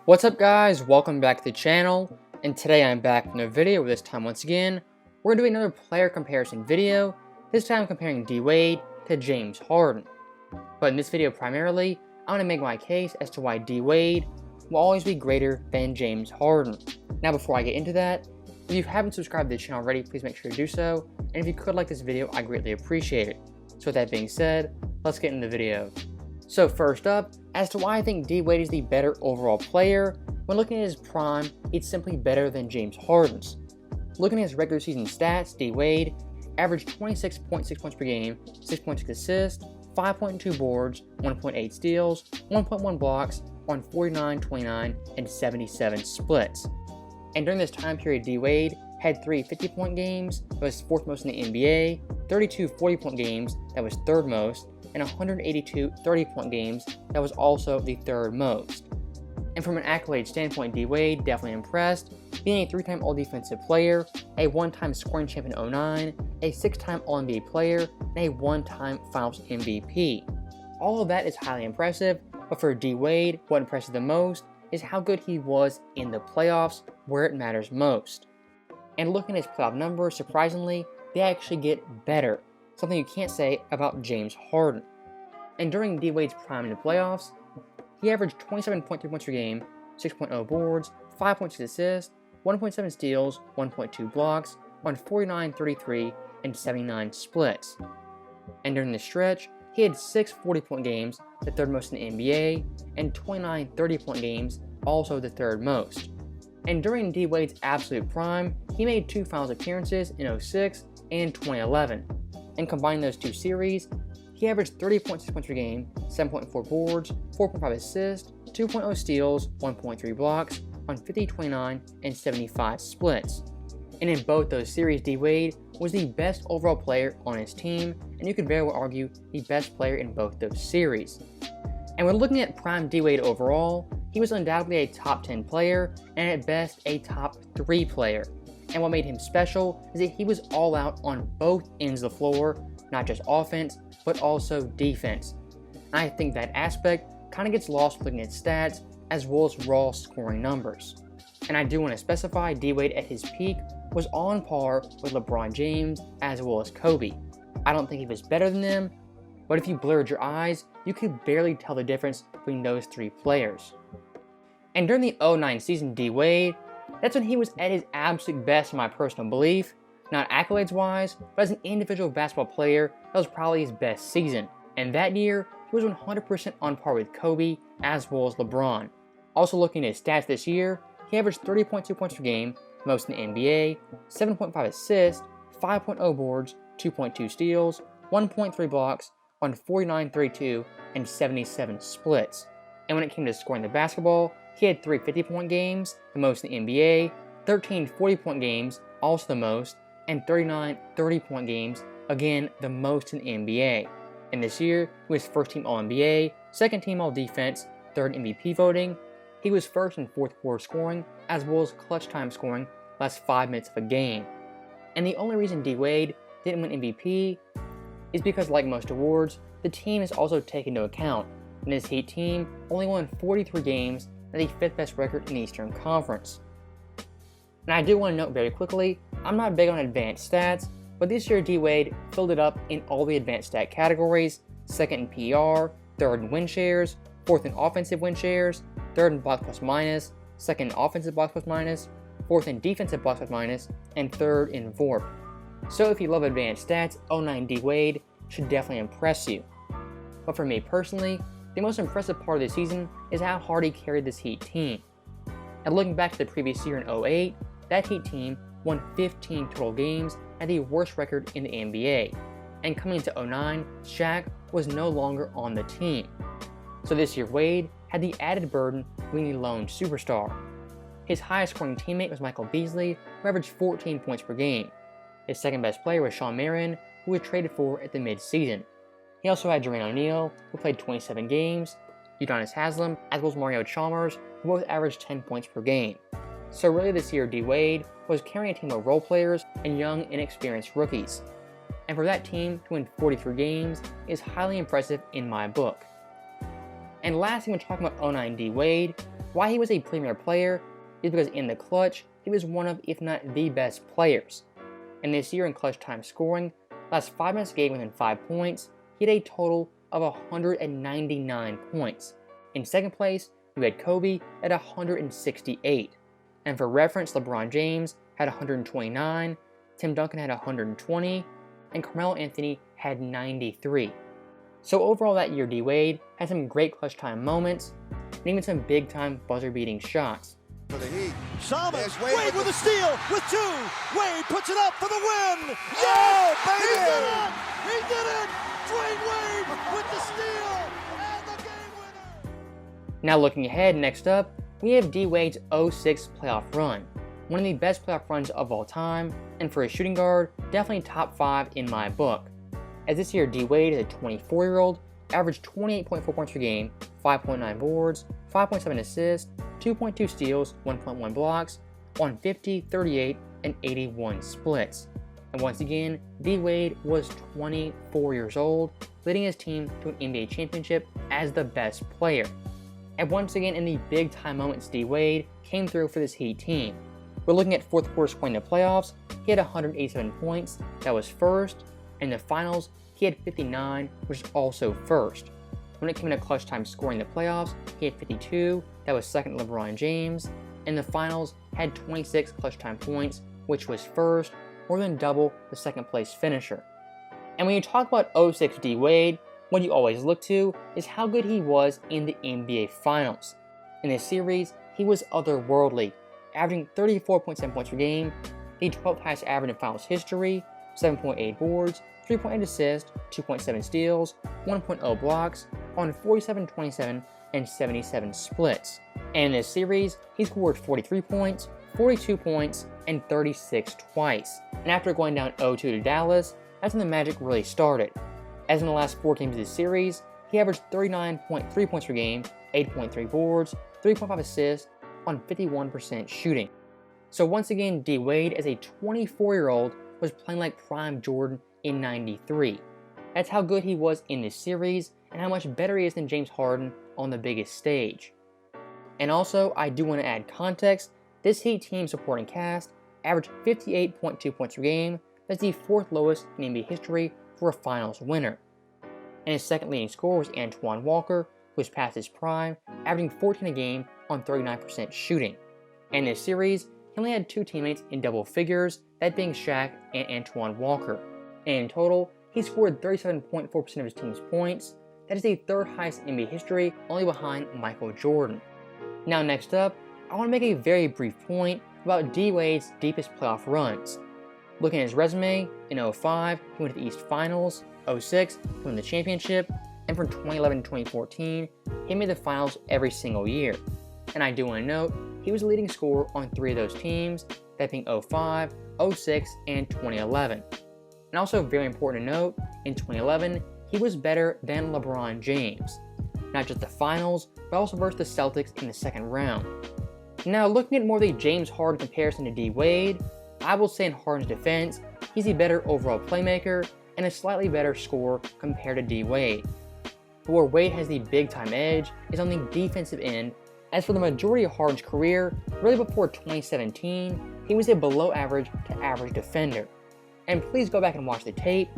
What's up guys, welcome back to the channel, and today I'm back with another video. This time once again, we're going to do another player comparison video, this time comparing D-Wade to James Harden. But in this video primarily, I'm going to make my case as to why D-Wade will always be greater than James Harden. Now before I get into that, if you haven't subscribed to the channel already, please make sure to do so, and if you could like this video, I greatly appreciate it. So with that being said, let's get into the video. So first up, as to why I think D-Wade is the better overall player, when looking at his prime, it's simply better than James Harden's. Looking at his regular season stats, D-Wade averaged 26.6 points per game, 6.6 assists, 5.2 boards, 1.8 steals, 1.1 blocks on 49, 29, and 77 splits. And during this time period, D-Wade had 3 50-point games, that was 4th most in the NBA, 32 40-point games, that was 3rd most, and 182 30-point games, that was also the 3rd most. And from an accolade standpoint, D-Wade definitely impressed, being a 3-time All-Defensive player, a 1-time scoring champion in 2009, a 6-time All-NBA player, and a 1-time Finals MVP. All of that is highly impressive, but for D-Wade, what impressed the most is how good he was in the playoffs, where it matters most. And looking at his playoff numbers, surprisingly, they actually get better, something you can't say about James Harden. And during D-Wade's prime in the playoffs, he averaged 27.3 points per game, 6.0 boards, 5.6 assists, 1.7 steals, 1.2 blocks, on 49, 33, and 79 splits. And during this stretch, he had 6 40-point games, the 3rd most in the NBA, and 29 30-point games, also the 3rd most. And during D-Wade's absolute prime, he made 2 finals appearances in 2006 and 2011. And combining those 2 series, he averaged 30.6 points per game, 7.4 boards, 4.5 assists, 2.0 steals, 1.3 blocks, on 50, 29, and 75 splits. And in both those series, D-Wade was the best overall player on his team, and you could very well argue the best player in both those series. And when looking at prime D-Wade overall, he was undoubtedly a top 10 player, and at best a top 3 player. And what made him special is that he was all out on both ends of the floor, not just offense, but also defense. And I think that aspect kind of gets lost looking at stats as well as raw scoring numbers. And I do want to specify D-Wade at his peak was on par with LeBron James as well as Kobe. I don't think he was better than them, but if you blurred your eyes, you could barely tell the difference between those 3 players. And during the 2009 season, D-Wade, that's when he was at his absolute best in my personal belief, not accolades wise, but as an individual basketball player, that was probably his best season. And that year, he was 100% on par with Kobe as well as LeBron. Also looking at his stats this year, he averaged 30.2 points per game, most in the NBA, 7.5 assists, 5.0 boards, 2.2 steals, 1.3 blocks, on 49, 32, and 77 splits. And when it came to scoring the basketball, he had 3 50-point games, the most in the NBA, 13 40-point games, also the most, and 39 30-point games, again the most in the NBA. And this year, he was 1st team All-NBA, 2nd team All-Defense, 3rd MVP voting. He was 1st and 4th quarter scoring, as well as clutch time scoring, last 5 minutes of a game. And the only reason D-Wade didn't win MVP is because, like most awards, the team is also taken into account, and his Heat team only won 43 games and the 5th best record in the Eastern Conference. And I do want to note very quickly, I'm not big on advanced stats, but this year D-Wade filled it up in all the advanced stat categories, 2nd in PER, 3rd in win shares, 4th in offensive win shares, 3rd in blocks plus minus, 2nd in offensive blocks plus minus, 4th in defensive blocks plus minus, and 3rd in VORP. So if you love advanced stats, 09 D-Wade should definitely impress you. But for me personally, the most impressive part of the season is how hard he carried this Heat team. And looking back to the previous year in 08, that Heat team won 15 total games at the worst record in the NBA. And coming into 09, Shaq was no longer on the team. So this year Wade had the added burden of being the lone superstar. His highest scoring teammate was Michael Beasley, who averaged 14 points per game. His 2nd best player was Shawn Marion, who was traded for at the mid-season. He also had Jermaine O'Neal, who played 27 games, Udonis Haslem, as well as Mario Chalmers, who both averaged 10 points per game. So really this year D-Wade was carrying a team of role players and young, inexperienced rookies. And for that team to win 43 games is highly impressive in my book. And lastly, when talking about 09 D-Wade, Why he was a premier player is because in the clutch, he was one of, if not the best players. And this year in clutch time scoring, last 5 minutes game within 5 points, he had a total of 199 points. In second place, we had Kobe at 168. And for reference, LeBron James had 129, Tim Duncan had 120, and Carmelo Anthony had 93. So overall that year, D-Wade had some great clutch time moments, and even some big time buzzer beating shots. For the Heat. Chalmers, Wade with a steal, with 2. Wade puts it up for the win. Yeah, He baby! did it! He did it! Dwayne Wade with the steal and the game winner. Now looking ahead, next up, we have D-Wade's 06 playoff run. One of the best playoff runs of all time, and for a shooting guard, definitely top 5 in my book. As this year, D-Wade is a 24-year-old, averaged 28.4 points per game, 5.9 boards, 5.7 assists, 2.2 steals, 1.1 blocks, on 50, 38, and 81 splits. And once again, D-Wade was 24 years old, leading his team to an NBA championship as the best player. And once again, in the big time moments, D-Wade came through for this Heat team. We're looking at fourth quarter scoring in the playoffs, he had 187 points, that was first. In the finals, he had 59, which is also first. When it came to clutch time scoring in the playoffs, he had 52, that was second to LeBron James. In the finals, had 26 clutch time points, which was first, more than double the second place finisher. And when you talk about 06 D-Wade, what you always look to is how good he was in the NBA Finals. In this series, he was otherworldly, averaging 34.7 points per game, the 12th highest average in Finals history, 7.8 boards, 3.8 assists, 2.7 steals, 1.0 blocks, on 47, 27, and 77 splits. And in this series, he scored 43 points, 42 points, and 36 twice. And after going down 0-2 to Dallas, that's when the magic really started. As in the last 4 games of this series, he averaged 39.3 points per game, 8.3 boards, 3.5 assists, on 51% shooting. So once again, D-Wade, as a 24-year-old, was playing like prime Jordan in '93. That's how good he was in this series, and how much better he is than James Harden on the biggest stage. And also, I do want to add context, this Heat team supporting cast averaged 58.2 points per game, that's the 4th lowest in NBA history for a finals winner. And his second leading scorer was Antoine Walker, who was past his prime, averaging 14 a game on 39% shooting. And in this series, he only had 2 teammates in double figures, that being Shaq and Antoine Walker. And in total, he scored 37.4% of his team's points. That is the 3rd highest in NBA history, only behind Michael Jordan. Now next up, I want to make a very brief point about D-Wade's deepest playoff runs. Looking at his resume, in 05, he went to the East Finals, 06, he won the championship, and from 2011 to 2014, he made the finals every single year. And I do want to note, he was the leading scorer on 3 of those teams, that being 05, 06, and 2011. And also very important to note, in 2011, he was better than LeBron James. Not just the finals, but also versus the Celtics in the second round. Now looking at more of the James Harden comparison to D-Wade, I will say in Harden's defense, he's a better overall playmaker and a slightly better scorer compared to D-Wade. But where Wade has the big time edge is on the defensive end, as for the majority of Harden's career, really before 2017, he was a below average to average defender. And please go back and watch the tape.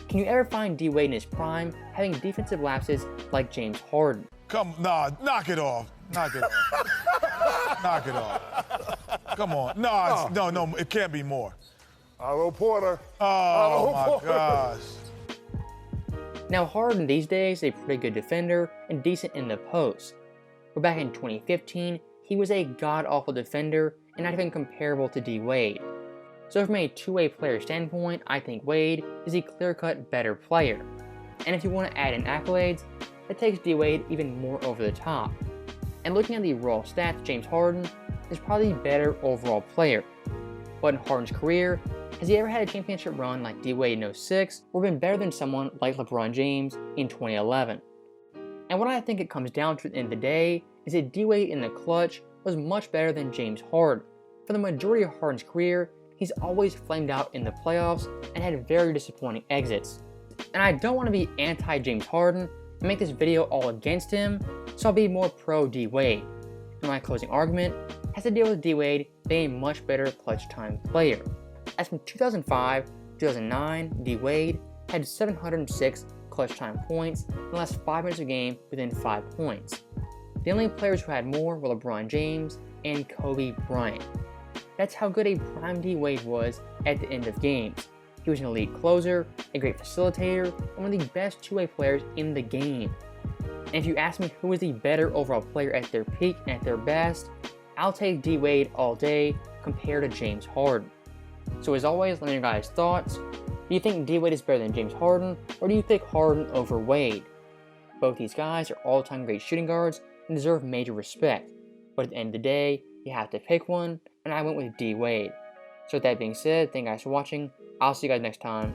Can you ever find D-Wade in his prime having defensive lapses like James Harden? Knock it off. Knock it off. Knock it off. Come on. No, it can't be more. Hello, Porter. Oh, my gosh. Now Harden these days is a pretty good defender and decent in the post. But back in 2015, he was a god-awful defender and not even comparable to D-Wade. So from a two-way player standpoint, I think Wade is a clear-cut better player. And if you want to add in accolades, that takes D-Wade even more over the top. And looking at the raw stats, James Harden is probably the better overall player. But in Harden's career, has he ever had a championship run like D-Wade in 06, or been better than someone like LeBron James in 2011? And what I think it comes down to at the end of the day is that D-Wade in the clutch was much better than James Harden. For the majority of Harden's career, he's always flamed out in the playoffs and had very disappointing exits. And I don't want to be anti-James Harden and make this video all against him, so I'll be more pro D-Wade. And and my closing argument has to deal with D-Wade being a much better clutch time player. As from 2005 to 2009, D-Wade had 706 clutch time points in the last 5 minutes of a game within 5 points. The only players who had more were LeBron James and Kobe Bryant. That's how good a prime D-Wade was at the end of games. He was an elite closer, a great facilitator, and one of the best two-way players in the game. And if you ask me who was the better overall player at their peak and at their best, I'll take D-Wade all day compared to James Harden. So as always, let me know your guys' thoughts. Do you think D-Wade is better than James Harden, or do you pick Harden over Wade? Both these guys are all-time great shooting guards and deserve major respect. But at the end of the day, you have to pick one, and I went with D-Wade. So with that being said, thank you guys for watching. I'll see you guys next time.